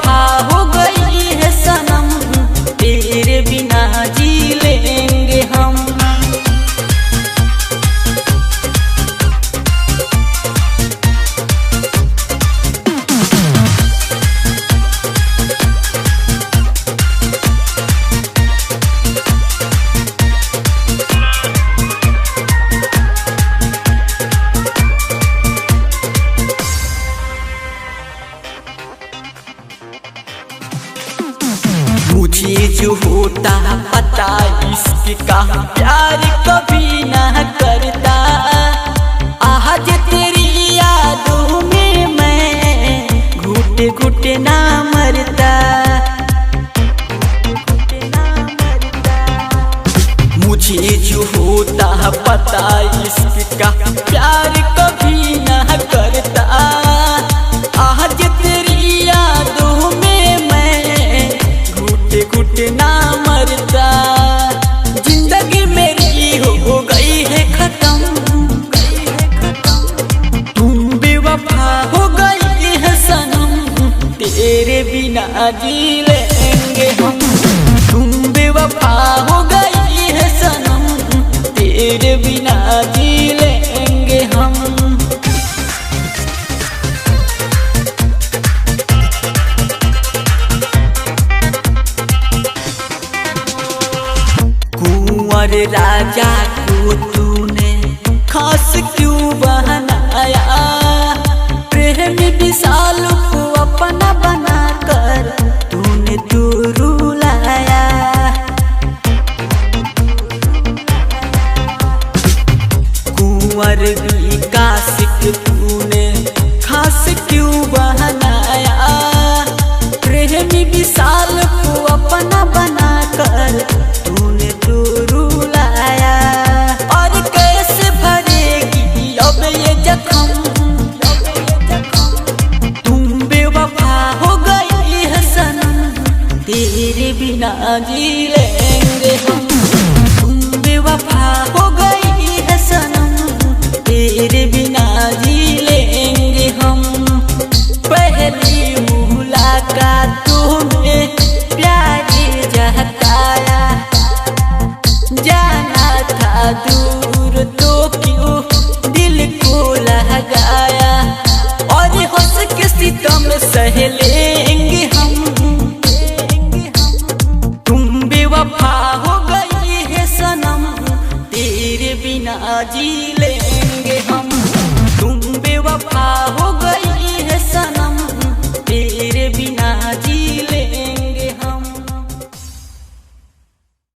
बेवफा हो गई है सनम, तेरे बिना जी लेंगे हम। मुझे जो होता पता इश्क का प्यार कभी ना करता, आज तेरी यादों में मैं घुट घुट ना मरता। मुझे जो होता पता इश्क का प्यार कभी ना करता, आज तेरी यादों में मैं घुट ना मरता। जिंदगी मेरी हो गई है खत्म, तुम बेवफा हो गई है सनम, तेरे बिना जी लेंगे हम। तुम बेवफा हो गई है सनम, तेरे बिना जी लेंगे हम। कुंवर राजा को तूने खास क्यों बनाया, प्रेमी विशाल को अपना बनाकर तूने तो रुलाया। कुंवर विकास को तूने खास क्यों बनाया, प्रेमी विशाल को अपना बनाकर तूने तो रुलाया। और कैसे भरेगी अब ये जख्म, तुम बेवफा हो गई है सनम, तेरे बिना जी लेंगे हम। तुम बेवफा हो गई है सनम, तेरे बिना